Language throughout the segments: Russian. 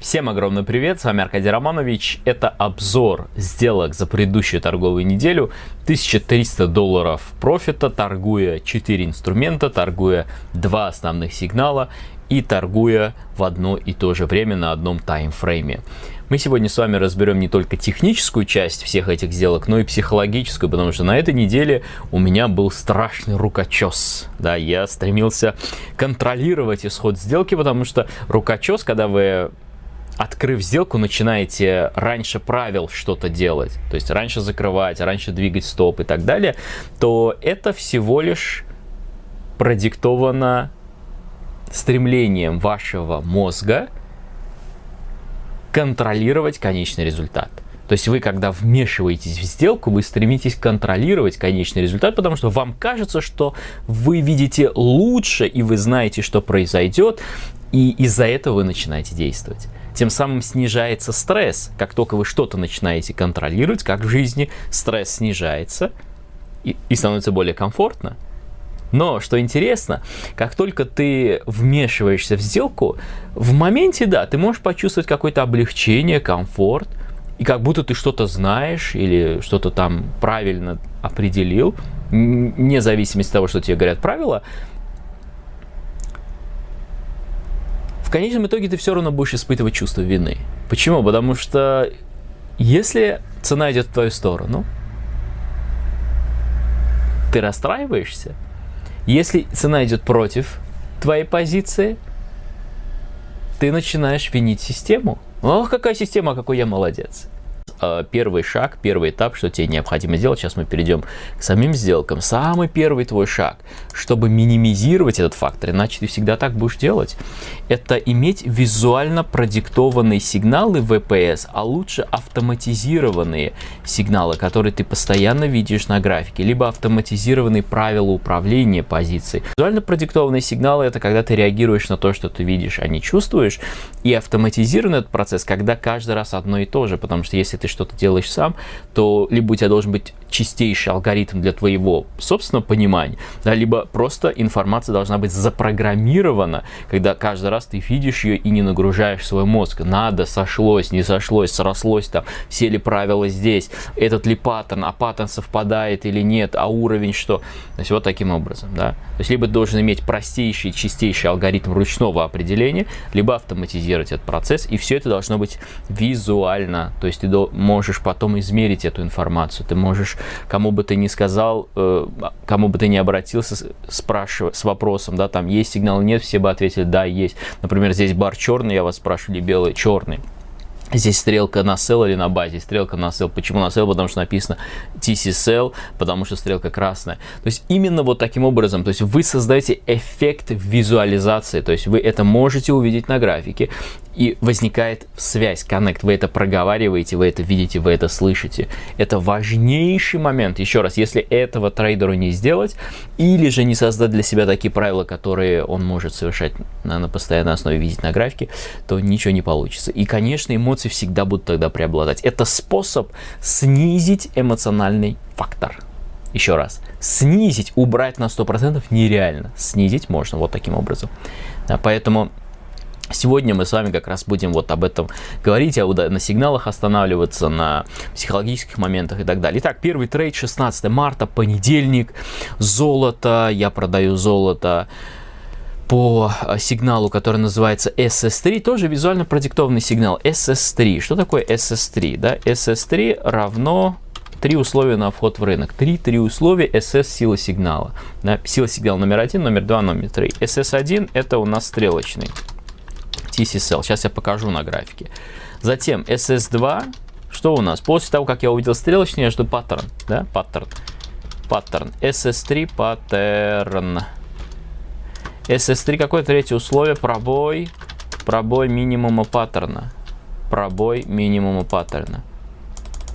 Всем огромный привет, с вами Аркадий Романович. Это обзор сделок за предыдущую торговую неделю. $1300 профита, торгуя 4 инструмента, торгуя 2 основных сигнала и торгуя в одно и то же время на одном таймфрейме. Мы сегодня с вами разберем не только техническую часть всех этих сделок, но и психологическую, потому что на этой неделе у меня был страшный рукочес. Да, я стремился контролировать исход сделки, потому что рукочес, когда вы, открыв сделку, начинаете раньше правил что-то делать, то есть раньше закрывать, раньше двигать стоп и так далее, то это всего лишь продиктовано стремлением вашего мозга контролировать конечный результат. То есть вы, когда вмешиваетесь в сделку, вы стремитесь контролировать конечный результат, потому что вам кажется, что вы видите лучше и вы знаете, что произойдет, и из-за этого вы начинаете действовать. Тем самым снижается стресс. Как только вы что-то начинаете контролировать, как в жизни, стресс снижается и становится более комфортно. Но, что интересно, как только ты вмешиваешься в сделку, в моменте, да, ты можешь почувствовать какое-то облегчение, комфорт, и как будто ты что-то знаешь или что-то там правильно определил, вне зависимости от того, что тебе говорят правила. В конечном итоге ты все равно будешь испытывать чувство вины. Почему? Потому что если цена идет в твою сторону, ты расстраиваешься. Если цена идет против твоей позиции, ты начинаешь винить систему. Ох, какая система, какой я молодец. Первый шаг, первый этап, что тебе необходимо сделать, сейчас мы перейдем к самим сделкам. Самый первый твой шаг, чтобы минимизировать этот фактор, иначе ты всегда так будешь делать, это иметь визуально продиктованные сигналы ВПС, а лучше автоматизированные сигналы, которые ты постоянно видишь на графике, либо автоматизированные правила управления позицией. Визуально продиктованные сигналы — это когда ты реагируешь на то, что ты видишь, а не чувствуешь, и автоматизированный этот процесс, когда каждый раз одно и то же, потому что если ты что-то делаешь сам, то либо у тебя должен быть чистейший алгоритм для твоего собственного понимания, да, либо просто информация должна быть запрограммирована, когда каждый раз ты видишь ее и не нагружаешь свой мозг. Надо, сошлось, не сошлось, срослось там, все ли правила здесь, этот ли паттерн, а паттерн совпадает или нет, а уровень что. То есть вот таким образом, да. То есть либо ты должен иметь простейший, чистейший алгоритм ручного определения, либо автоматизировать этот процесс, и все это должно быть визуально. То есть ты можешь потом измерить эту информацию, ты можешь, кому бы ты ни сказал, кому бы ты ни обратился, спрашивая с вопросом, да, там есть сигнал, нет, все бы ответили, да, есть. Например, здесь бар черный, я вас спрашиваю, или белый, черный. Здесь стрелка на sell или на buy? Здесь стрелка на sell. Почему на sell? Потому что написано TC sell, потому что стрелка красная. То есть именно вот таким образом, то есть вы создаете эффект визуализации, то есть вы это можете увидеть на графике, и возникает связь, коннект, вы это проговариваете, вы это видите, вы это слышите. Это важнейший момент. Еще раз, если этого трейдеру не сделать, или же не создать для себя такие правила, которые он может совершать на постоянной основе, видеть на графике, то ничего не получится. И, конечно, эмоции всегда будут тогда преобладать. Это способ снизить эмоциональный фактор. Еще раз, снизить, убрать на 100% нереально. Снизить можно вот таким образом. Да, поэтому сегодня мы с вами как раз будем вот об этом говорить, на сигналах останавливаться, на психологических моментах и так далее. Итак, первый трейд, 16 марта, понедельник, золото, я продаю золото по сигналу, который называется SS3, тоже визуально продиктованный сигнал SS3. Что такое SS3? Да? SS3 равно 3 условия на вход в рынок. Три условия SS сила сигнала. Да? Сила сигнала номер 1, номер 2, номер 3. SS1 это у нас стрелочный. TC sell. Сейчас я покажу на графике. Затем SS2. Что у нас? После того, как я увидел стрелочный, я жду паттерн. Да? Паттерн. SS3 паттерн. SS3 какое третье условие? Пробой минимума паттерна. Пробой минимума паттерна.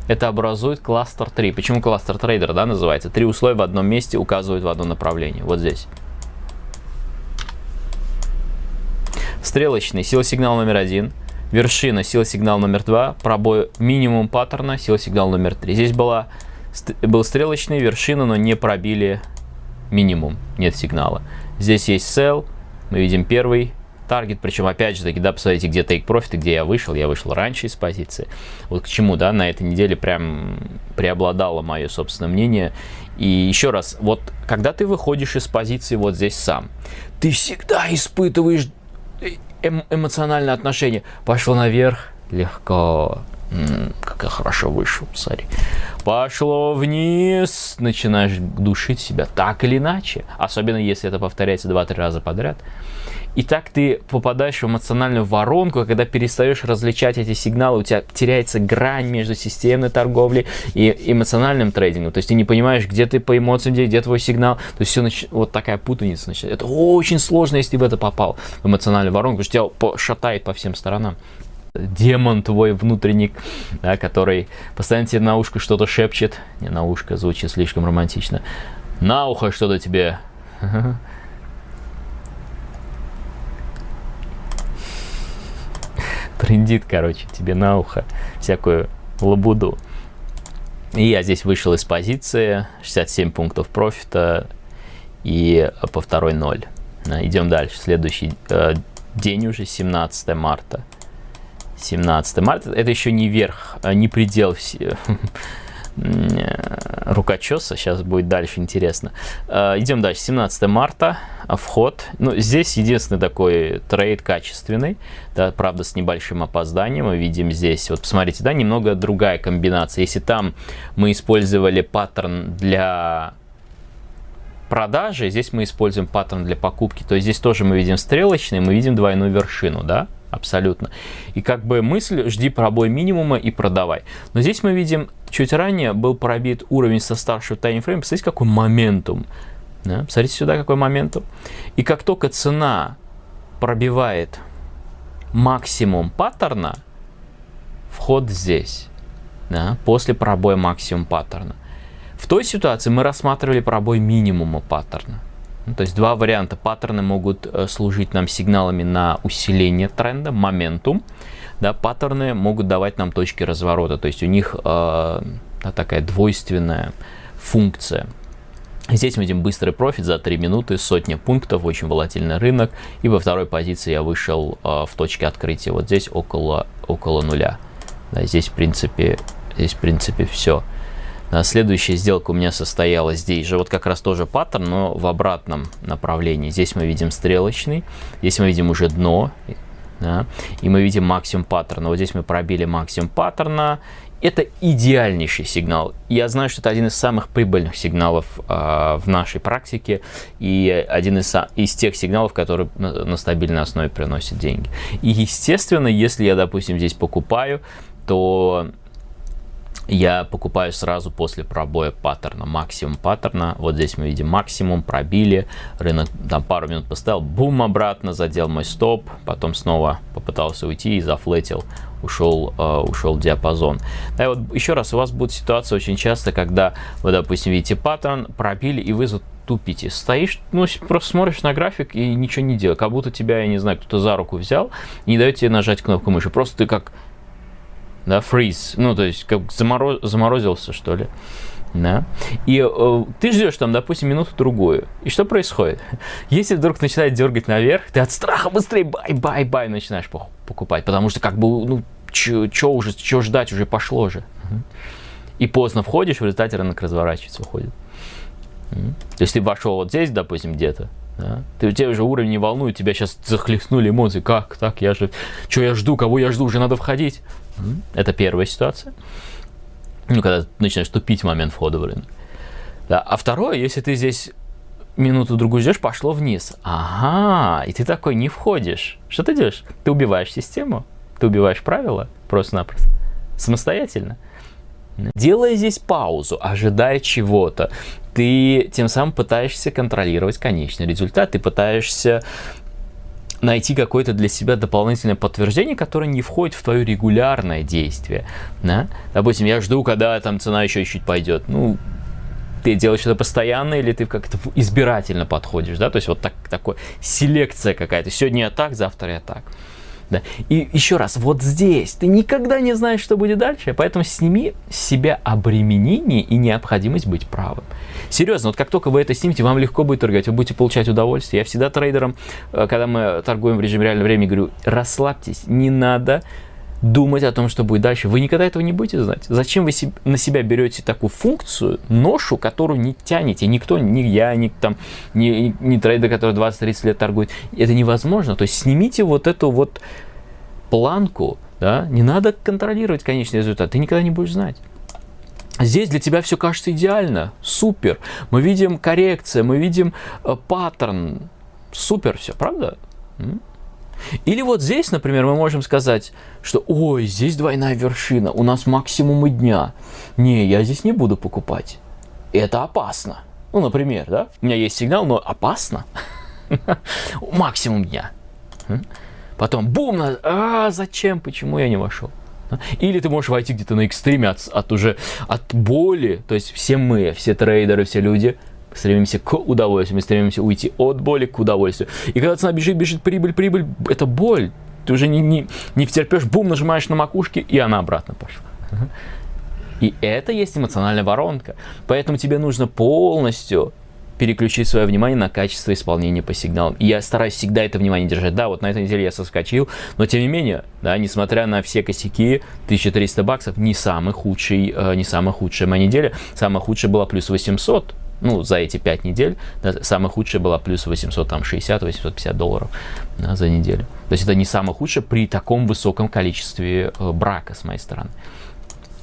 Это образует кластер 3. Почему кластер трейдер, да, называется? 3 условия в одном месте указывают в одно направление. Вот здесь. Стрелочный, сила сигнала номер 1. Вершина, сила сигнала номер 2. Пробой минимум паттерна, сила сигнала номер 3. Здесь был стрелочный, вершина, но не пробили минимум. Нет сигнала. Здесь есть sell. Мы видим первый таргет, причем опять же таки, да, посмотрите, где take profit и где я вышел раньше из позиции. Вот к чему, да, на этой неделе прям преобладало мое собственное мнение. И еще раз, вот когда ты выходишь из позиции вот здесь сам, ты всегда испытываешь эмоциональное отношение. Пошел наверх, легко, как я хорошо вышел, смотри. Пошло вниз, начинаешь душить себя так или иначе. Особенно если это повторяется 2-3 раза подряд. И так ты попадаешь в эмоциональную воронку, когда перестаешь различать эти сигналы, у тебя теряется грань между системной торговлей и эмоциональным трейдингом. То есть ты не понимаешь, где ты по эмоциям, где твой сигнал. То есть все вот такая путаница начинается. Это очень сложно, если ты в это попал, в эмоциональную воронку, потому что тебя шатает по всем сторонам. Демон твой внутренний, да, который постоянно тебе на ушко что-то шепчет. Не, на ушко звучит слишком романтично. На ухо что-то тебе. Трендит, короче, тебе на ухо всякую лабуду. И я здесь вышел из позиции, 67 пунктов профита и по второй 0. Идем дальше. Следующий день уже, 17 марта. 17 марта, это еще не верх, не предел рукочеса, сейчас будет дальше интересно. Идем дальше, 17 марта, вход. Ну, здесь единственный такой трейд качественный, да, правда, с небольшим опозданием. Мы видим здесь, вот посмотрите, да, немного другая комбинация. Если там мы использовали паттерн для продажи, здесь мы используем паттерн для покупки. То есть здесь тоже мы видим стрелочный, мы видим двойную вершину, да? Абсолютно. И как бы мысль: жди пробой минимума и продавай. Но здесь мы видим, чуть ранее был пробит уровень со старшего таймфрейма. Посмотрите, какой моментум. Да? Посмотрите сюда, какой моментум. И как только цена пробивает максимум паттерна, вход здесь. Да? После пробоя максимум паттерна. В той ситуации мы рассматривали пробой минимума паттерна. То есть два варианта. Паттерны могут служить нам сигналами на усиление тренда, моментум. Да, паттерны могут давать нам точки разворота. То есть у них такая двойственная функция. Здесь мы видим быстрый профит за 3 минуты, 100 пунктов, очень волатильный рынок. И во второй позиции я вышел в точке открытия. Вот здесь около нуля. Да, здесь в принципе все. Следующая сделка у меня состоялась здесь же, вот как раз тоже паттерн, но в обратном направлении. Здесь мы видим стрелочный, здесь мы видим уже дно, да, и мы видим максимум паттерна. Вот здесь мы пробили максимум паттерна. Это идеальнейший сигнал. Я знаю, что это один из самых прибыльных сигналов в нашей практике и один из тех сигналов, которые на стабильной основе приносят деньги. И естественно, если я, допустим, здесь покупаю, то я покупаю сразу после пробоя паттерна, максимум паттерна. Вот здесь мы видим максимум, пробили, рынок там пару минут поставил, бум, обратно, задел мой стоп, потом снова попытался уйти и зафлетил, ушел в диапазон. Да, и вот еще раз, у вас будет ситуация очень часто, когда вы, допустим, видите паттерн, пробили, и вы тупите. Стоишь, ну, просто смотришь на график и ничего не делаешь, как будто тебя, я не знаю, кто-то за руку взял и не дает тебе нажать кнопку мыши. Просто ты как... Да, freeze, ну, то есть, как заморозился, что ли, да, и ты ждешь там, допустим, минуту-другую, и что происходит? Если вдруг начинает дергать наверх, ты от страха быстрее бай начинаешь покупать, потому что, как бы, ну, чё ждать, уже пошло же, и поздно входишь, в результате рынок разворачивается, уходит. То есть ты вошел вот здесь, допустим, где-то, да? Тебя уже уровень не волнует, тебя сейчас захлестнули эмоции, как так, я жду, кого я жду, уже надо входить. Это первая ситуация, ну, когда начинаешь тупить в момент входа в рынок. Да. А второе, если ты здесь минуту-другую ждешь, пошло вниз. Ага, и ты такой не входишь. Что ты делаешь? Ты убиваешь систему, ты убиваешь правила просто-напросто, самостоятельно. Делая здесь паузу, ожидая чего-то, ты тем самым пытаешься контролировать конечный результат, ты пытаешься найти какое-то для себя дополнительное подтверждение, которое не входит в твое регулярное действие. Да? Допустим, я жду, когда там цена еще чуть пойдет. Ну, ты делаешь это постоянно или ты как-то избирательно подходишь, да? То есть вот такой селекция какая-то. Сегодня я так, завтра я так. Да. И еще раз, вот здесь ты никогда не знаешь, что будет дальше, поэтому сними с себя обременение и необходимость быть правым. Серьезно, вот как только вы это снимете, вам легко будет торговать, вы будете получать удовольствие. Я всегда трейдерам, когда мы торгуем в режиме реального времени, говорю, расслабьтесь, не надо думать о том, что будет дальше. Вы никогда этого не будете знать. Зачем вы на себя берете такую функцию, ношу, которую не тянете? Никто, ни я, ни трейдер, который 20-30 лет торгует. Это невозможно. То есть снимите вот эту вот планку, да? Не надо контролировать конечный результат. Ты никогда не будешь знать. Здесь для тебя все кажется идеально, супер. Мы видим коррекцию, мы видим паттерн. Супер все, правда? Или вот здесь, например, мы можем сказать, что ой, здесь двойная вершина, у нас максимумы дня. Не, я здесь не буду покупать. Это опасно. Ну, например, да? У меня есть сигнал, но опасно. Максимум дня. Потом бум, зачем, почему я не вошел? Или ты можешь войти где-то на экстриме от боли. То есть все мы, все трейдеры, все люди стремимся к удовольствию, мы стремимся уйти от боли к удовольствию. И когда цена бежит, прибыль, это боль. Ты уже не втерпешь, бум, нажимаешь на макушке, и она обратно пошла. И это есть эмоциональная воронка. Поэтому тебе нужно полностью переключить свое внимание на качество исполнения по сигналам. И я стараюсь всегда это внимание держать. Да, вот на этой неделе я соскочил, но тем не менее, да, несмотря на все косяки, $1300 не самая худшая моя неделя. Самая худшая была плюс 800. Ну, за эти 5 недель, да, самая худшая была плюс 860-850 долларов, да, за неделю. То есть это не самое худшее при таком высоком количестве брака с моей стороны.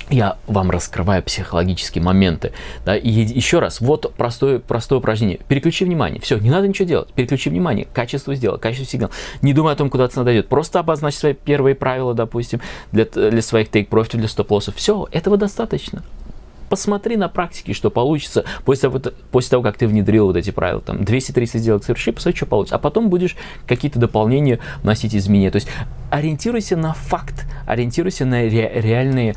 Я вам раскрываю психологические моменты. Да, и еще раз, вот простое упражнение. Переключи внимание. Все, не надо ничего делать. Переключи внимание. Качество сделал, качество сигнала. Не думай о том, куда цена дойдет. Просто обозначь свои первые правила, допустим, для своих тейк-профитов, для стоп-лоссов. Все, этого достаточно. Посмотри на практике, что получится после того, как ты внедрил вот эти правила. Там 230 сделок соверши, посмотри, что получится. А потом будешь какие-то дополнения вносить, изменения. То есть ориентируйся на факт, ориентируйся на реальные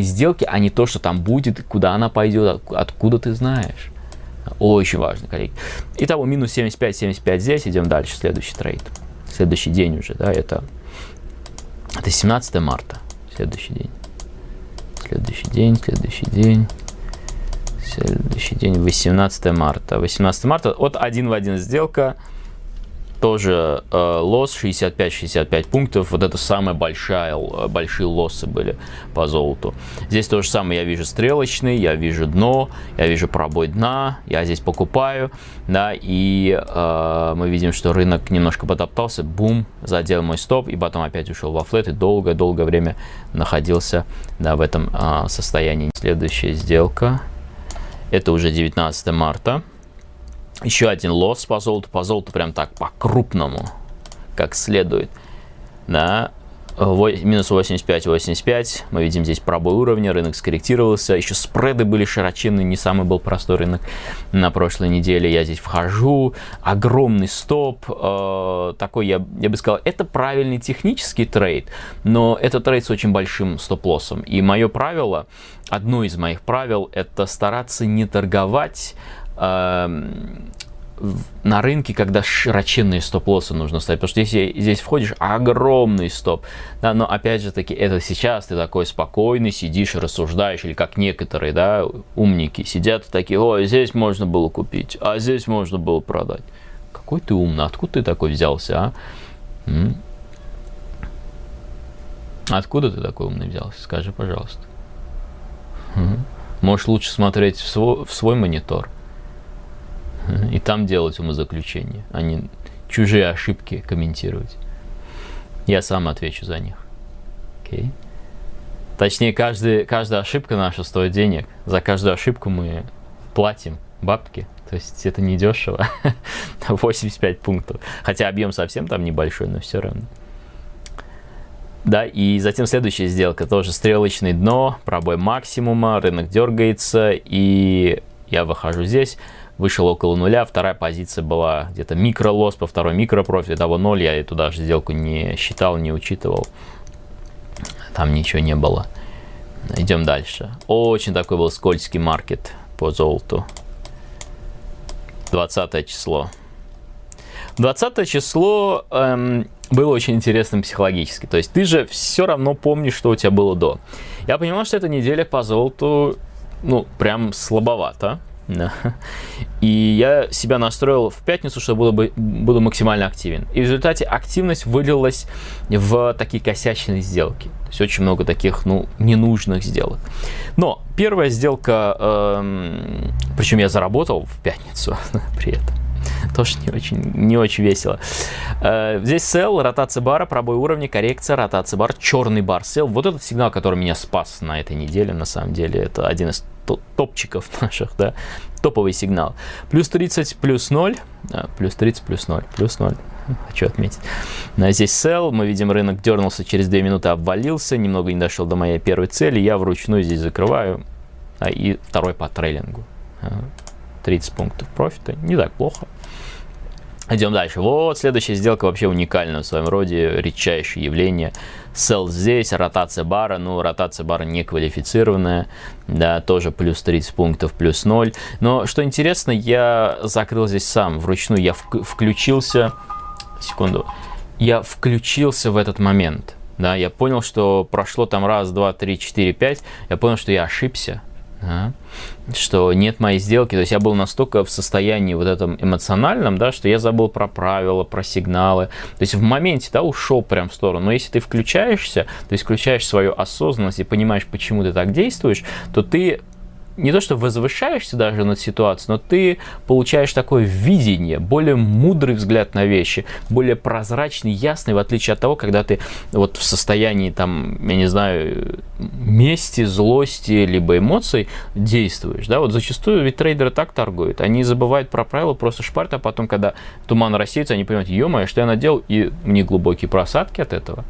сделки, а не то, что там будет, куда она пойдет, откуда ты знаешь. Очень важно, коллеги. Итого, минус 75 здесь. Идем дальше. Следующий трейд. Следующий день уже, да, это 17 марта. Следующий день, 18 марта. 18 марта, от 1 в 1 сделка, тоже лосс 65 пунктов. Вот это самые большие лоссы были по золоту. Здесь то же самое, я вижу стрелочный, я вижу дно, я вижу пробой дна, я здесь покупаю, да, и мы видим, что рынок немножко потоптался, бум, задел мой стоп, и потом опять ушел во флет, и долгое время находился, да, в этом состоянии. Следующая сделка, это уже 19 марта. Еще один лосс по золоту прям так по-крупному, как следует, да, минус 85, мы видим здесь пробой уровня, рынок скорректировался, еще спреды были широченные, не самый был простой рынок на прошлой неделе, я здесь вхожу, огромный стоп, такой, я бы сказал, это правильный технический трейд, но это трейд с очень большим стоп-лоссом, и мое правило, одно из моих правил, это стараться не торговать на рынке, когда широченные стоп-лоссы нужно ставить, потому что здесь входишь, огромный стоп, да, но опять же таки, это сейчас ты такой спокойный, сидишь и рассуждаешь, или как некоторые, да, умники сидят такие, ой, здесь можно было купить, а здесь можно было продать. Какой ты умный, откуда ты такой взялся, а? Откуда ты такой умный взялся, скажи, пожалуйста. Можешь лучше смотреть в свой монитор и там делать умозаключения, а не чужие ошибки комментировать. Я сам отвечу за них. Okay. Точнее, каждая ошибка наша стоит денег. За каждую ошибку мы платим бабки. То есть это не дешево. 85 пунктов. Хотя объем совсем там небольшой, но все равно. Да, и затем следующая сделка. Тоже стрелочное дно, пробой максимума, рынок дергается, и я выхожу здесь. Вышел около нуля, вторая позиция была где-то микролосс, по второй микропрофит, того 0, я эту даже сделку не считал, не учитывал, там ничего не было. Идем дальше. Очень такой был скользкий маркет по золоту. 20 число. 20 число, было очень интересным психологически. То есть ты же все равно помнишь, что у тебя было до. Я понимал, что эта неделя по золоту, ну, прям слабовато. Да. И я себя настроил в пятницу, что буду максимально активен. И в результате активность вылилась в такие косячные сделки. То есть очень много таких, ну, ненужных сделок. Но первая сделка, причем я заработал в пятницу при этом. Тоже не очень весело. Здесь sell, ротация бара, пробой уровня, коррекция, ротация бар, черный бар, sell. Вот этот сигнал, который меня спас на этой неделе, на самом деле, это один из топчиков наших, да, топовый сигнал. Плюс 30, плюс 0, плюс 30, плюс 0, плюс 0. Хочу отметить. Здесь sell, мы видим, рынок дернулся, через 2 минуты обвалился, немного не дошел до моей первой цели, я вручную здесь закрываю, и второй по трейлингу. 30 пунктов профита, не так плохо. Идем дальше. Вот следующая сделка вообще уникальная в своем роде, редчайшее явление. Sell здесь, ротация бара, ну ротация бара не квалифицированная, да, тоже плюс 30 пунктов, плюс 0. Но что интересно, я закрыл здесь сам вручную, я включился, секунду, я включился в этот момент, да, я понял, что прошло там раз, два, три, четыре, пять, я понял, что я ошибся. Что нет моей сделки, то есть я был настолько в состоянии вот этом эмоциональном, да, что я забыл про правила, про сигналы, то есть в моменте, да, ушел прям в сторону, но если ты включаешься, то есть включаешь свою осознанность и понимаешь, почему ты так действуешь, то ты не то что возвышаешься даже над ситуацией, но ты получаешь такое видение, более мудрый взгляд на вещи, более прозрачный, ясный, в отличие от того, когда ты вот в состоянии там, я не знаю, мести, злости, либо эмоций действуешь, да, вот зачастую ведь трейдеры так торгуют, они забывают про правила, просто шпарят, а потом, когда туман рассеется, они понимают, ё-моё, что я наделал, и у них глубокие просадки от этого.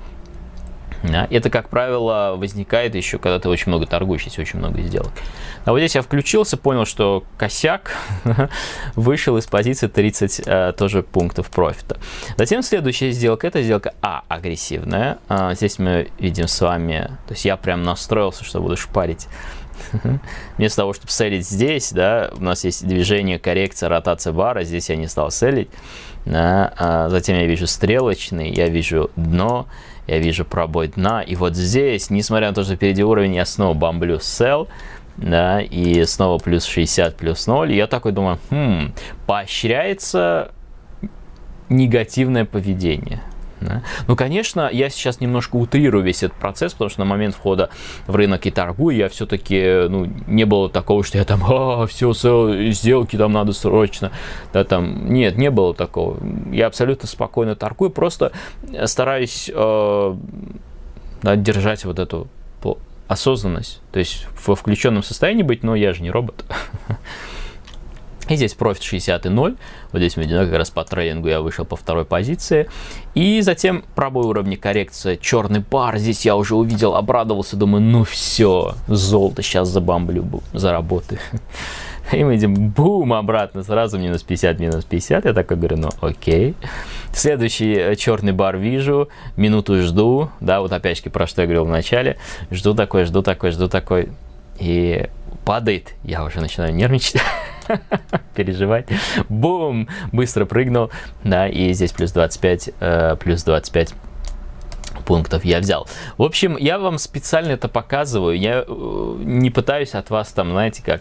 Да, это, как правило, возникает еще, когда ты очень много торгуешь, если очень много сделок. А вот здесь я включился, понял, что косяк, вышел из позиции 30 тоже пунктов профита. Затем следующая сделка, это сделка агрессивная. Здесь мы видим с вами, то есть я прям настроился, что буду шпарить. Вместо того, чтобы селить здесь, да, у нас есть движение, коррекция, ротация бара, здесь я не стал селить. Да, затем я вижу стрелочный, я вижу дно, я вижу пробой дна, и вот здесь, несмотря на то, что впереди уровень, я снова бомблю sell, да, и снова плюс 60, плюс 0, и я такой думаю, поощряется негативное поведение. Да. Ну, конечно, я сейчас немножко утрирую весь этот процесс, потому что на момент входа в рынок и торгую я все-таки, ну, не было такого, что я там, все, сделки там надо срочно, да, там, нет, не было такого. Я абсолютно спокойно торгую, просто стараюсь да, держать вот эту осознанность, то есть во включенном состоянии быть, но я же не робот. И здесь профит 60 и 0. Вот здесь мы видим, как раз по трейдингу я вышел по второй позиции. И затем пробой уровня, коррекция, черный бар. Здесь я уже увидел, обрадовался, думаю, ну все, золото сейчас забамблю, заработаю. И мы видим, бум, обратно, сразу минус 50, минус 50. Я такой говорю, ну окей. Следующий черный бар вижу, минуту жду. Да, вот опять-таки про что я говорил в начале. Жду такой. И падает, я уже начинаю нервничать. Переживать. Бум! Быстро прыгнул. Да, и здесь плюс 25 пунктов я взял. В общем, я вам специально это показываю. Я не пытаюсь от вас там, знаете, как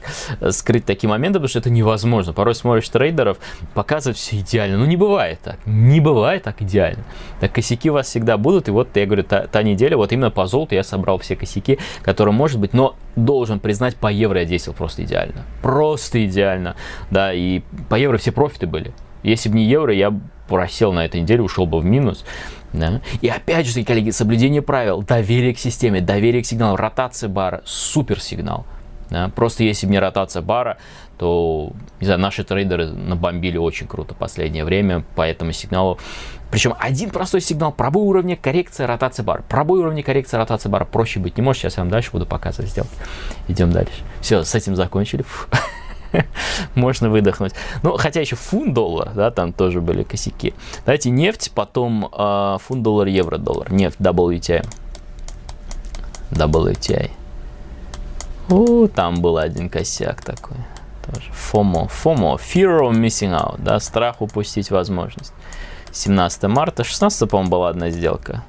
скрыть такие моменты, потому что это невозможно. Порой смотришь трейдеров, показывают все идеально. Ну, не бывает так. Не бывает так идеально. Так косяки у вас всегда будут. И вот, я говорю, та неделя, вот именно по золоту я собрал все косяки, которые может быть, но должен признать, по евро я действовал просто идеально. Просто идеально. Да, и по евро все профиты были. Если бы не евро, я просел на этой неделе, ушел бы в минус. Да. И опять же, коллеги, соблюдение правил, доверие к системе, доверие к сигналу, ротация бара, супер сигнал. Да. Просто если бы не ротация бара, то, не знаю, наши трейдеры набомбили очень круто в последнее время по этому сигналу. Причем один простой сигнал, пробой уровня, коррекция, ротация бара. Пробой уровня, коррекция, ротация бара. Проще быть не может. Сейчас я вам дальше буду показывать, сделать. Идем дальше. Все, с этим закончили. Можно выдохнуть. Ну, хотя еще фунт-доллар, да, там тоже были косяки. Давайте нефть, потом фунт-доллар, евро-доллар. Нефть, WTI. Там был один косяк такой. Тоже. FOMO, Fear of Missing Out, да, страх упустить возможность. 17 марта. 16, по-моему, была одна сделка.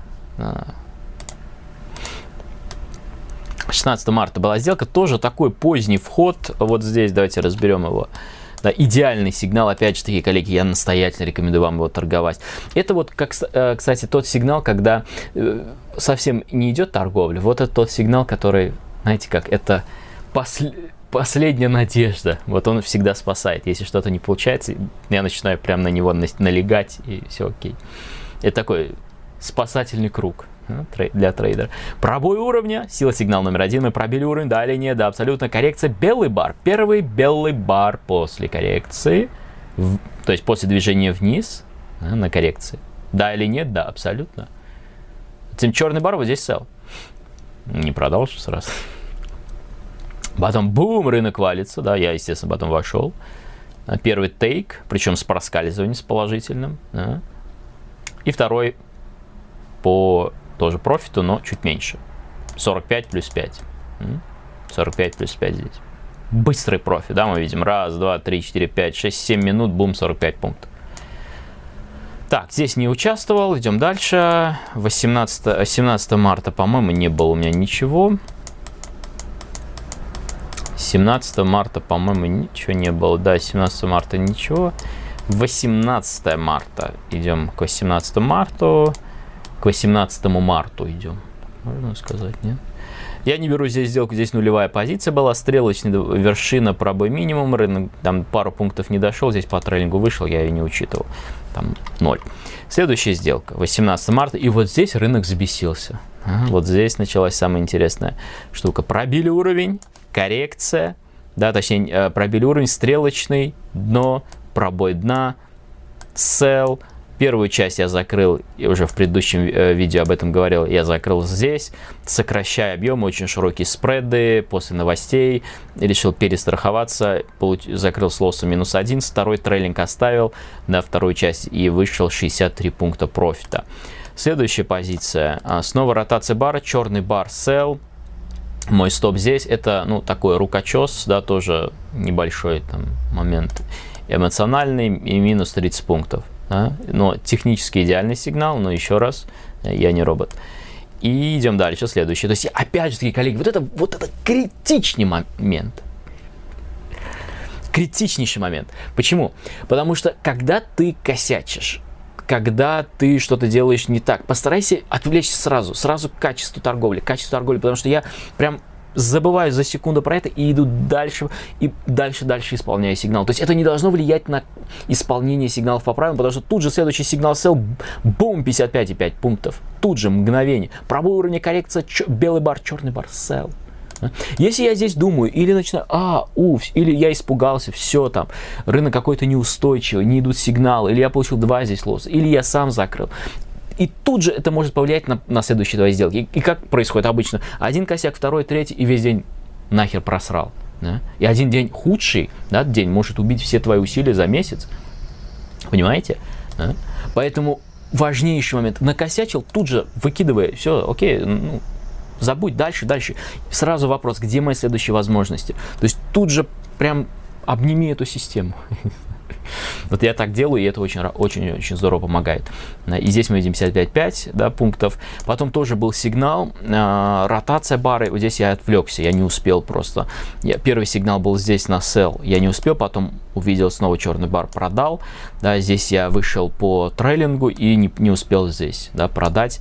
16 марта была сделка, тоже такой поздний вход. Вот здесь давайте разберем его. Да, идеальный сигнал, опять же таки, коллеги, я настоятельно рекомендую вам его торговать. Это вот, как, кстати, тот сигнал, когда совсем не идет торговля. Вот это тот сигнал, который, знаете как, это последняя надежда. Вот он всегда спасает. Если что-то не получается, я начинаю прям на него налегать, и все окей. Это такой спасательный круг для трейдера. Пробой уровня, сила сигнал номер 1, мы пробили уровень, да или нет, да, абсолютно, коррекция, белый бар, первый белый бар после коррекции, то есть после движения вниз, на коррекции, да или нет, да, абсолютно. Затем черный бар, вот здесь sell, не продал сразу. Потом бум, рынок валится, да, я, естественно, потом вошел, первый тейк, причем с проскальзыванием, с положительным, да. И второй по тоже профиту, но чуть меньше. 45 плюс 5. 45 плюс 5 здесь. Быстрый профит, да, мы видим. Раз, два, три, 4, 5, 6, 7 минут, бум, 45 пунктов. Так, здесь не участвовал, идем дальше. 17 марта, по-моему, не было у меня ничего. 17 марта, по-моему, ничего не было. Да, 17 марта ничего. 18 марта. Идем к 18 марту. К 18 марту идем. Можно сказать, нет? Я не беру здесь сделку, здесь нулевая позиция была, стрелочная вершина, пробой минимум, рынок там пару пунктов не дошел, здесь по трейлингу вышел, я ее не учитывал, там 0. Следующая сделка, 18 марта, и вот здесь рынок взбесился. Вот здесь началась самая интересная штука. Пробили уровень, коррекция, да, точнее, пробили уровень, стрелочный, дно, пробой дна, sell. Первую часть я закрыл, и уже в предыдущем видео об этом говорил, я закрыл здесь, сокращая объемы, очень широкие спреды, после новостей, решил перестраховаться, закрыл с лоссом -1, второй трейлинг оставил на вторую часть и вышел 63 пункта профита. Следующая позиция, снова ротация бара, черный бар sell, мой стоп здесь, это, ну, такой рукочес, да, тоже небольшой там момент эмоциональный, и минус 30 пунктов. Да? Но технически идеальный сигнал, но еще раз, я не робот. И идем дальше, следующий. То есть, опять же таки, коллеги, вот это критичный момент. Критичнейший момент. Почему? Потому что, когда ты косячишь, когда ты что-то делаешь не так, постарайся отвлечься сразу к качеству торговли, потому что я прям забываю за секунду про это и иду дальше, и дальше исполняю сигнал. То есть это не должно влиять на исполнение сигналов по правилам, потому что тут же следующий сигнал sell, бум, 55,5 пунктов. Тут же мгновение. Пробой уровня, коррекция, белый бар, черный бар, sell. Если я здесь думаю, или начинаю, или я испугался, все там, рынок какой-то неустойчивый, не идут сигналы, или я получил 2 здесь лосса, или я сам закрыл. И тут же это может повлиять на следующие твои сделки. И как происходит обычно? Один косяк, второй, третий, и весь день нахер просрал. Да? И один день худший, да, день может убить все твои усилия за месяц. Понимаете? Да? Поэтому важнейший момент. Накосячил, тут же выкидывай. Все, окей, ну, забудь, дальше. Сразу вопрос, где мои следующие возможности? То есть тут же прям обними эту систему. Вот я так делаю, и это очень здорово помогает. И здесь мы видим 55,5, да, пунктов. Потом тоже был сигнал, ротация бары. Вот здесь я отвлекся, я не успел просто. Первый сигнал был здесь на sell, я не успел, потом увидел снова черный бар, продал. Да, здесь я вышел по трейлингу и не успел здесь, да, продать.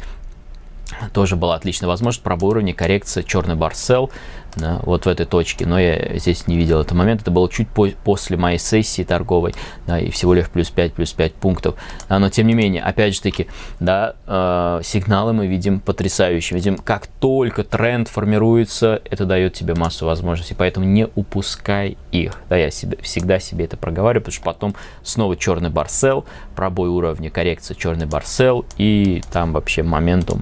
Тоже была отличная возможность, пробой уровня, коррекция, черный бар sell, да, вот в этой точке, но я здесь не видел этот момент, это было чуть после моей сессии торговой, да, и всего лишь плюс 5 пунктов, да, но тем не менее, опять же таки, да, сигналы мы видим потрясающие, видим, как только тренд формируется, это дает тебе массу возможностей, поэтому не упускай их, да, я всегда себе это проговариваю, потому что потом снова черный бар sell, пробой уровня, коррекция, черный бар sell, и там вообще моментум,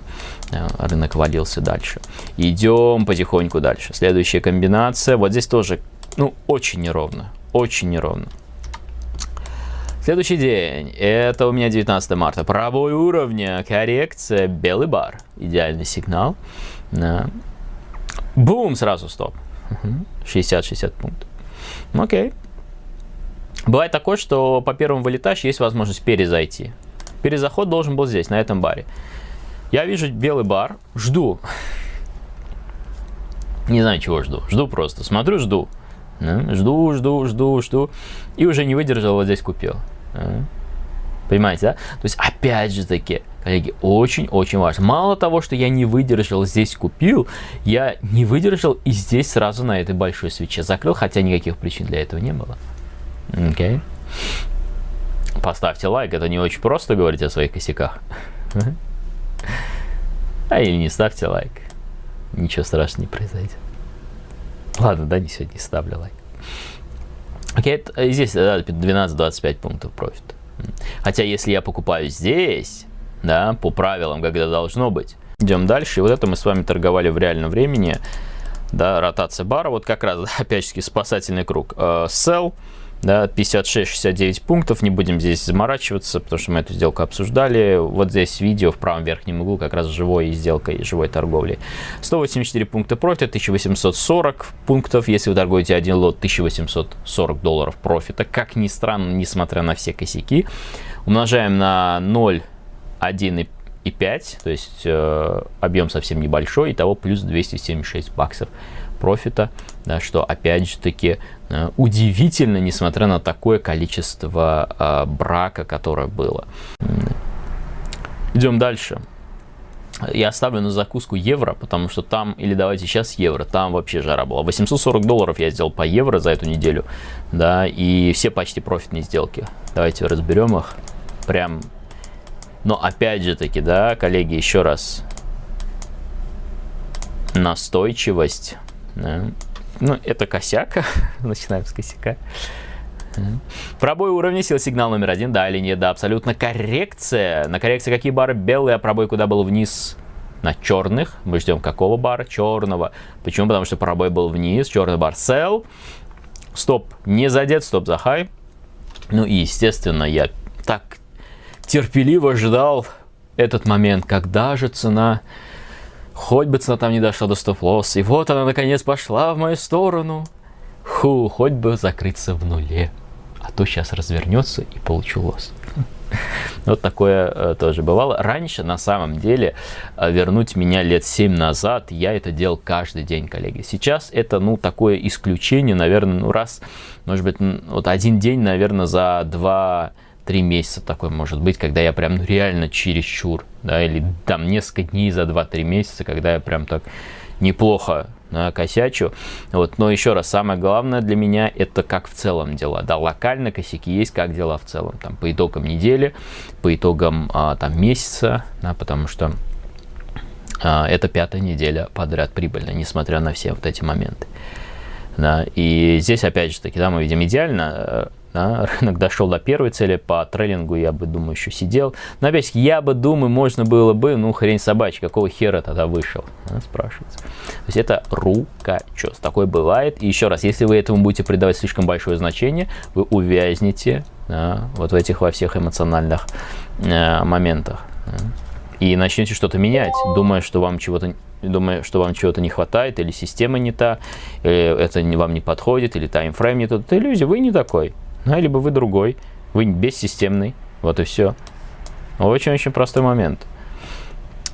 рынок валился дальше. Идем потихоньку дальше. Следующая комбинация. Вот здесь тоже, ну, очень неровно. Следующий день. Это у меня 19 марта. Пробой уровня, коррекция, белый бар. Идеальный сигнал. Да. Бум, сразу стоп. 60 пунктов. Окей. Бывает такое, что по первому вылетаешь, есть возможность перезайти. Перезаход должен был здесь, на этом баре. Я вижу белый бар, жду. Не знаю, чего жду. Жду просто. Смотрю, жду. Жду. И уже не выдержал, вот здесь купил. Понимаете, да? То есть, опять же таки, коллеги, очень-очень важно. Мало того, что я не выдержал, здесь купил, я не выдержал и здесь сразу на этой большой свече закрыл, хотя никаких причин для этого не было. Окей? Поставьте лайк, это не очень просто говорить о своих косяках. А или не ставьте лайк. Ничего страшного не произойдет. Ладно, да, не сегодня не ставлю лайк. Окей, здесь 12-25 пунктов профита. Хотя, если я покупаю здесь, да, по правилам, как это должно быть. Идем дальше. И вот это мы с вами торговали в реальном времени. Да, ротация бара. Вот как раз, опять-таки, спасательный круг. Sell. Да, 56-69 пунктов. Не будем здесь заморачиваться, потому что мы эту сделку обсуждали. Вот здесь видео в правом верхнем углу как раз живой сделкой, живой торговлей. 184 пункта профита, 1840 пунктов. Если вы торгуете один лот, $1840 профита. Как ни странно, несмотря на все косяки. Умножаем на 0,1,5. То есть объем совсем небольшой. Итого плюс 276 баксов профита, да, что опять же таки удивительно, несмотря на такое количество брака, которое было. Идем дальше. Я оставлю на закуску евро, потому что там, или давайте сейчас евро, там вообще жара была. $840 я сделал по евро за эту неделю, да, и все почти профитные сделки. Давайте разберем их прям. Но опять же таки, да, коллеги, еще раз. Настойчивость. Да. Ну, это косяк. Начинаем с косяка. Пробой уровня, сила сигнал номер 1, да или нет, да, абсолютно коррекция. На коррекции какие бары? Белые, а пробой куда был? Вниз. На черных. Мы ждем какого бара? Черного. Почему? Потому что пробой был вниз. Черный бар sell. Стоп не задет, стоп за хай. Ну и, естественно, я так терпеливо ждал этот момент, когда же цена... Хоть бы цена там не дошла до стоп-лосса. И вот она наконец пошла в мою сторону. Хоть бы закрыться в нуле. А то сейчас развернется и получу лосс. Вот такое тоже бывало. Раньше, на самом деле, вернуть меня лет 7 назад, я это делал каждый день, коллеги. Сейчас это, ну, такое исключение, наверное, ну, раз, может быть, вот один день, наверное, за 2-3 месяца такой может быть, когда я прям реально чересчур, да, или там несколько дней за 2-3 месяца, когда я прям так неплохо, да, косячу. Вот, но еще раз, самое главное для меня это как в целом дела, да, локально косяки есть, как дела в целом, там, по итогам недели, по итогам там месяца, да, потому что это 5-я неделя подряд прибыльная, несмотря на все вот эти моменты. Да, и здесь опять же таки, да, мы видим идеально, да, рынок дошел до первой цели, по трейлингу я бы, думаю, еще сидел. Но опять-таки, я бы, думаю, можно было бы, ну, хрень собачья, какого хера тогда вышел, да, спрашивается. То есть это рукочес, такое бывает. И еще раз, если вы этому будете придавать слишком большое значение, вы увязнете, да, вот в этих во всех эмоциональных моментах, да, и начнете что-то менять, думая, что вам чего-то не хватает, или система не та, или это вам не подходит, или таймфрейм не тот. Это иллюзия, вы не такой. Либо вы другой, вы бессистемный, вот и все. Очень-очень простой момент.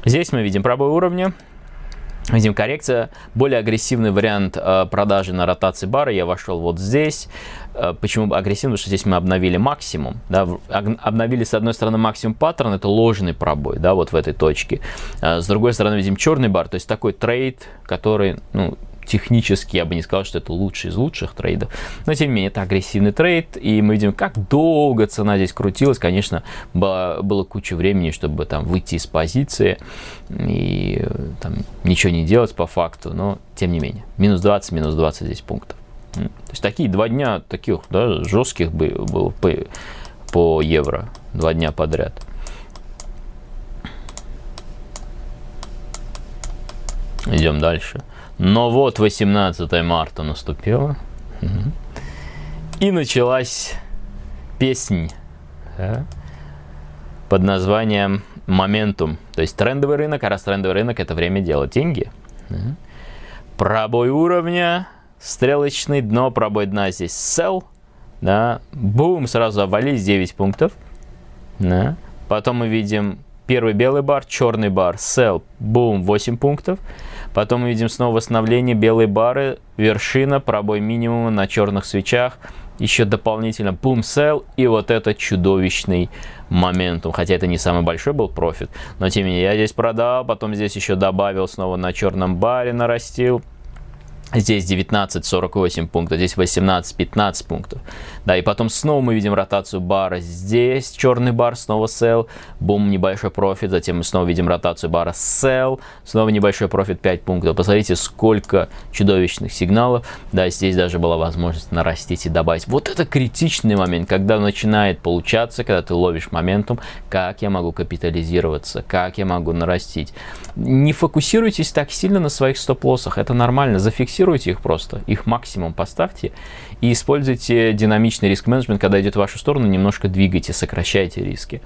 Здесь мы видим пробой уровня, видим коррекция, более агрессивный вариант продажи на ротации бара. Я вошел вот здесь. Почему агрессивно? Потому что здесь мы обновили максимум, да, обновили с одной стороны максимум паттерн, это ложный пробой, да, вот в этой точке. С другой стороны видим черный бар, то есть такой трейд, который, ну, технически я бы не сказал, что это лучший из лучших трейдов, но тем не менее это агрессивный трейд, и мы видим, как долго цена здесь крутилась. Конечно, было куча времени, чтобы там выйти из позиции и там ничего не делать по факту, но тем не менее, минус 20 здесь пунктов. То есть такие 2 дня таких, да, жестких было по евро, 2 дня подряд. Идем дальше. Но вот 18 марта наступило, и началась песнь, да, под названием «Моментум». То есть трендовый рынок, а раз трендовый рынок, это время делать деньги. Да. Пробой уровня, стрелочный, дно, пробой дна здесь sell, да, бум, сразу обвалились 9 пунктов, да. Потом мы видим первый белый бар, черный бар, sell, бум, 8 пунктов. Потом мы видим снова восстановление, белые бары, вершина, пробой минимума на черных свечах. Еще дополнительно бум, sell, и вот этот чудовищный моментум. Хотя это не самый большой был профит, но тем не менее я здесь продал, потом здесь еще добавил, снова на черном баре нарастил. Здесь 19,48 пунктов, здесь 18,15 пунктов. Да, и потом снова мы видим ротацию бара. Здесь черный бар, снова sell, бум, небольшой профит. Затем мы снова видим ротацию бара, sell, снова небольшой профит, 5 пунктов. Посмотрите, сколько чудовищных сигналов. Да, здесь даже была возможность нарастить и добавить. Вот это критичный момент, когда начинает получаться, когда ты ловишь моментум, как я могу капитализироваться, как я могу нарастить. Не фокусируйтесь так сильно на своих стоп-лоссах, это нормально, зафиксируйте их просто, их максимум поставьте и используйте динамичный риск-менеджмент, когда идет в вашу сторону, немножко двигайте, сокращайте риски.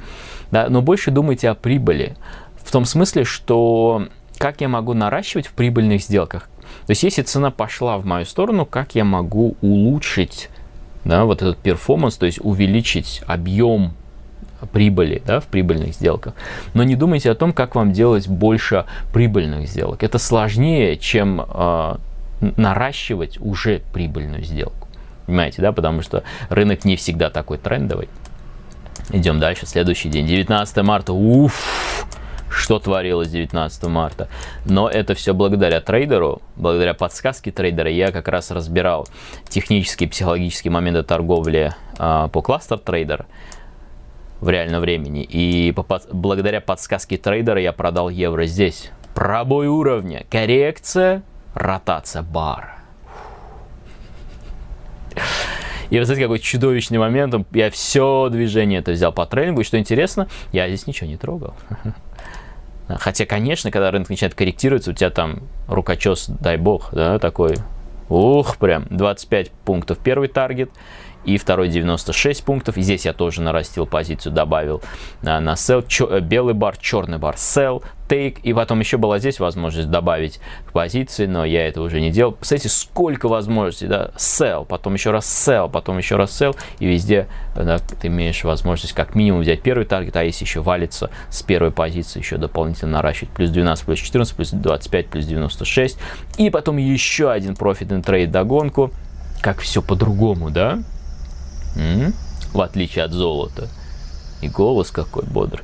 Да, но больше думайте о прибыли, в том смысле, что как я могу наращивать в прибыльных сделках. То есть если цена пошла в мою сторону, как я могу улучшить, да, вот этот перформанс, то есть увеличить объем прибыли, да, в прибыльных сделках. Но не думайте о том, как вам делать больше прибыльных сделок. Это сложнее, чем наращивать уже прибыльную сделку. Понимаете, да? Потому что рынок не всегда такой трендовый. Идем дальше. Следующий день. 19 марта. Уф! Что творилось 19 марта? Но это все благодаря трейдеру, благодаря подсказке трейдера. Я как раз разбирал технические и психологические моменты торговли по кластер трейдер в реальном времени. И благодаря подсказке трейдера я продал евро здесь. Пробой уровня, коррекция, ротация бара. И вот смотрите, какой чудовищный момент. Я все движение это взял по трейдингу. И что интересно, я здесь ничего не трогал. Хотя, конечно, когда рынок начинает корректироваться, у тебя там рукочес, дай бог, да, такой. Ух, прям 25 пунктов первый таргет. И второй 96 пунктов. И здесь я тоже нарастил позицию, добавил на sell, белый бар, черный бар, sell, take. И потом еще была здесь возможность добавить к позиции, но я это уже не делал. Посмотрите, сколько возможностей, да, sell, потом еще раз sell, потом еще раз sell. И везде, да, ты имеешь возможность как минимум взять первый таргет, а если еще валится с первой позиции, еще дополнительно наращивать. Плюс 12, плюс 14, плюс 25, плюс 96. И потом еще один профитный трейд догонку. Как все по-другому, да? В отличие от золота. И голос какой бодрый.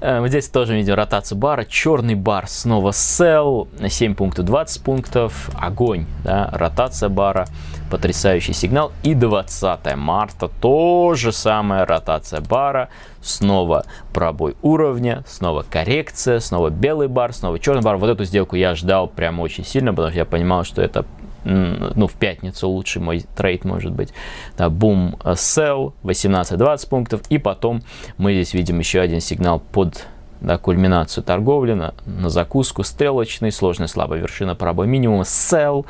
Вот здесь тоже видим ротацию бара. Черный бар снова sell. 7 пунктов, 20 пунктов. Огонь. Да? Ротация бара. Потрясающий сигнал. И 20 марта. тоже самая ротация бара. Снова пробой уровня. Снова коррекция. Снова белый бар. Снова черный бар. Вот эту сделку я ждал прям очень сильно, потому что я понимал, что это, ну, в пятницу лучший мой трейд может быть. Да, бум, sell, 18-20 пунктов. И потом мы здесь видим еще один сигнал под, да, кульминацию торговли, на закуску, стрелочный, сложная слабая вершина, пробой минимума, sell.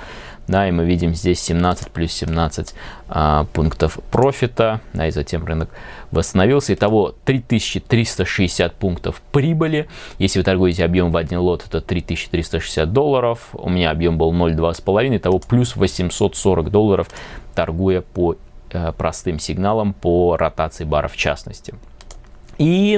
Да, и мы видим здесь 17 плюс 17 пунктов профита. Да, и затем рынок восстановился. Итого 3360 пунктов прибыли. Если вы торгуете объем в один лот, это $3360. У меня объем был 0,2,5. Итого плюс $840, торгуя по простым сигналам, по ротации бара в частности. И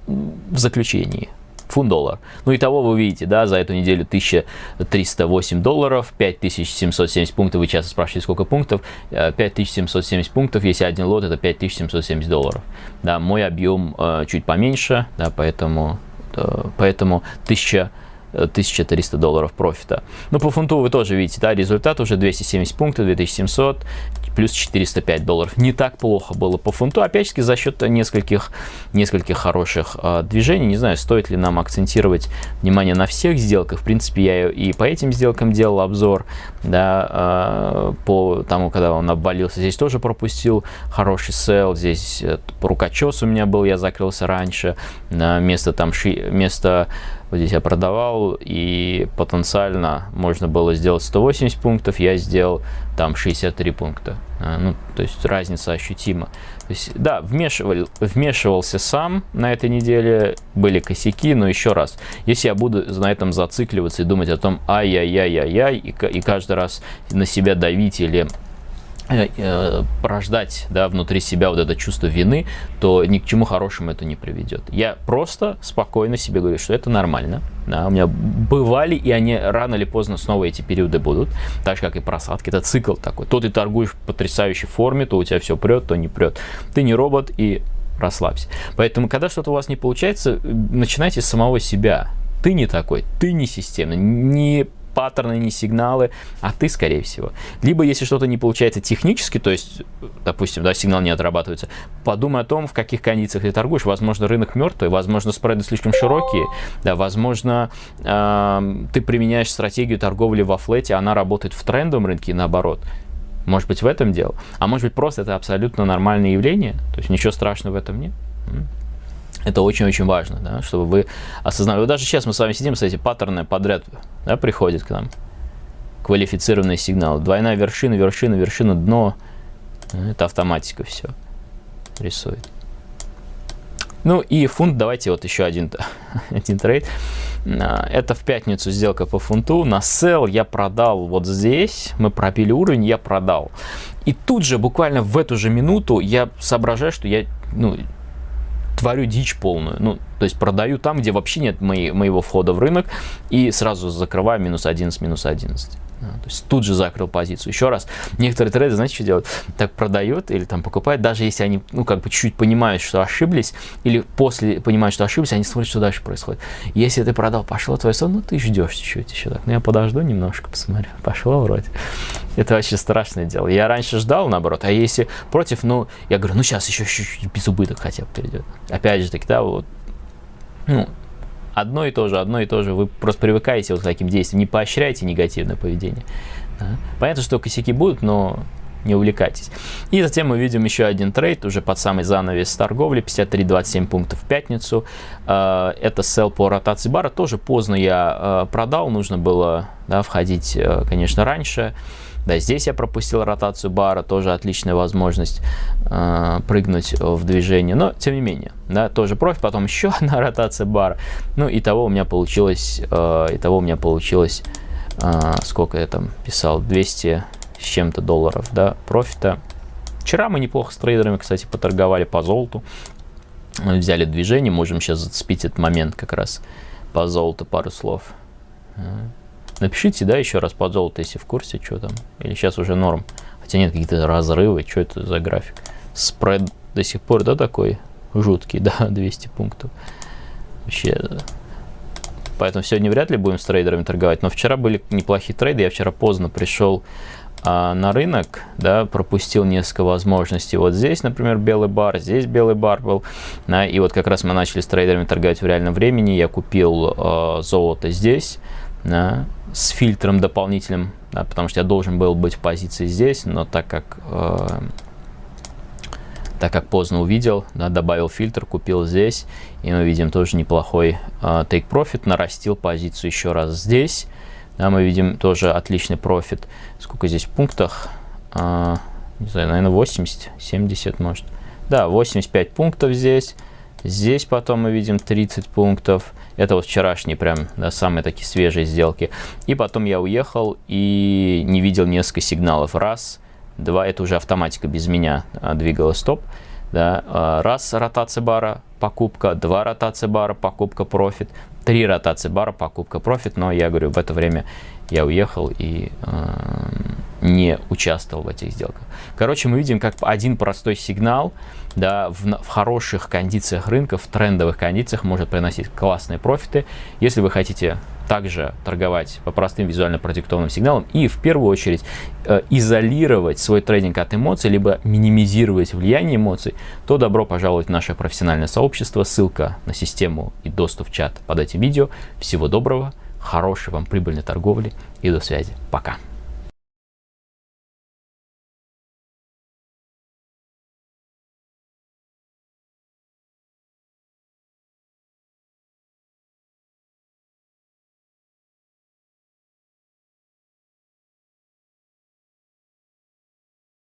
в заключении. Фунт-доллар. Ну и того вы видите, да, за эту неделю $1308, 5770 пунктов. Вы часто спрашиваете, сколько пунктов? 5770 пунктов, если один лот, это $5770. Да, мой объем чуть поменьше, да, поэтому $1300 профита. Ну, по фунту вы тоже видите, да, результат уже 270 пунктов, 2700, плюс $405. Не так плохо было по фунту, опять же, за счет нескольких хороших движений. Не знаю, стоит ли нам акцентировать внимание на всех сделках. В принципе, я и по этим сделкам делал обзор, да, по тому, когда он обвалился. Здесь тоже пропустил хороший sell, здесь рукочес у меня был, я закрылся раньше, место вот здесь я продавал, и потенциально можно было сделать 180 пунктов, я сделал там 63 пункта. Ну, то есть разница ощутима. То есть, да, вмешивался сам на этой неделе, были косяки, но еще раз, если я буду на этом зацикливаться и думать о том, ай-яй-яй-яй-яй, и каждый раз на себя давить или порождать, да, внутри себя вот это чувство вины, то ни к чему хорошему это не приведет. Я просто спокойно себе говорю, что это нормально. Да, у меня бывали, и они рано или поздно снова эти периоды будут. Так же, как и просадки. Это цикл такой. То ты торгуешь в потрясающей форме, то у тебя все прет, то не прет. Ты не робот, и расслабься. Поэтому, когда что-то у вас не получается, начинайте с самого себя. Ты не такой, ты не системный, не паттерны, не сигналы, а ты, скорее всего. Либо, если что-то не получается технически, то есть, допустим, да, сигнал не отрабатывается, подумай о том, в каких кондициях ты торгуешь. Возможно, рынок мертвый, возможно, спреды слишком широкие, да, возможно, ты применяешь стратегию торговли во флете, она работает в трендовом рынке и наоборот. Может быть, в этом дело. А может быть, просто это абсолютно нормальное явление, то есть ничего страшного в этом нет. Это очень-очень важно, да, чтобы вы осознали. Вот даже сейчас мы с вами сидим, кстати, паттерны подряд, да, приходят к нам. Квалифицированный сигнал. Двойная вершина, вершина, вершина, дно. Это автоматика все рисует. Ну и фунт, давайте вот еще один трейд. Это в пятницу сделка по фунту. На sell я продал вот здесь. Мы пробили уровень, я продал. И тут же, буквально в эту же минуту, я соображаю, что я, творю дичь полную. То есть продаю там, где вообще нет моего входа в рынок, и сразу закрываю минус 11, минус 11. То есть тут же закрыл позицию. Еще раз, некоторые трейдеры, знаете, что делают? Так продают или там покупают, даже если они, чуть-чуть понимают, что ошиблись, или после понимают, что ошиблись, они смотрят, что дальше происходит. Если ты продал, пошло твое сон, ты ждешь чуть-чуть еще так. Я подожду немножко, посмотрю. Пошло вроде. Это вообще страшное дело. Я раньше ждал, наоборот, а если против, я говорю, сейчас еще чуть-чуть без убыток хотя бы перейдет. Опять же таки, да, вот, одно и то же, вы просто привыкаете вот к таким действиям, не поощряйте негативное поведение. Да? Понятно, что косяки будут, но не увлекайтесь. И затем мы видим еще один трейд, уже под самый занавес торговли, 53.27 пунктов в пятницу. Это sell по ротации бара, тоже поздно я продал, нужно было, да, входить, конечно, раньше. Да, здесь я пропустил ротацию бара, тоже отличная возможность прыгнуть в движение, но тем не менее, да, тоже профит, потом еще одна ротация бара, итого у меня получилось, сколько я там писал, 200 с чем-то долларов, да, профита. Вчера мы неплохо с трейдерами, кстати, поторговали по золоту, взяли движение, можем сейчас зацепить этот момент как раз по золоту пару слов. Напишите, да, еще раз под золото, если в курсе, что там. Или сейчас уже норм. Хотя нет, какие-то разрывы. Что это за график? Спред до сих пор, да, такой жуткий, да, 200 пунктов. Вообще. Поэтому сегодня вряд ли будем с трейдерами торговать. Но вчера были неплохие трейды. Я вчера поздно пришел на рынок, да, пропустил несколько возможностей. Вот здесь, например, белый бар, здесь белый бар был. Да, и вот как раз мы начали с трейдерами торговать в реальном времени. Я купил золото здесь. Да, с фильтром дополнительным, да, потому что я должен был быть в позиции здесь, но так как поздно увидел, да, добавил фильтр, купил здесь, и мы видим тоже неплохой take profit, нарастил позицию еще раз здесь, да, мы видим тоже отличный профит. Сколько здесь в пунктах? Не знаю, наверное, 80, 70 может. Да, 85 пунктов здесь. Здесь потом мы видим 30 пунктов. Это вот вчерашние прям, да, самые такие свежие сделки. И потом я уехал и не видел несколько сигналов. Раз, два, это уже автоматика без меня двигала стоп. Да. Раз ротация бара, покупка. Два ротация бара, покупка, профит. Три ротации бара, покупка, профит. Но я говорю, в это время я уехал и не участвовал в этих сделках. Короче, мы видим, как один простой сигнал, да, в хороших кондициях рынка, в трендовых кондициях может приносить классные профиты. Если вы хотите также торговать по простым визуально продиктованным сигналам и в первую очередь изолировать свой трейдинг от эмоций, либо минимизировать влияние эмоций, то добро пожаловать в наше профессиональное сообщество. Ссылка на систему и доступ в чат под этим видео. Всего доброго, хорошей вам прибыльной торговли и до связи. Пока.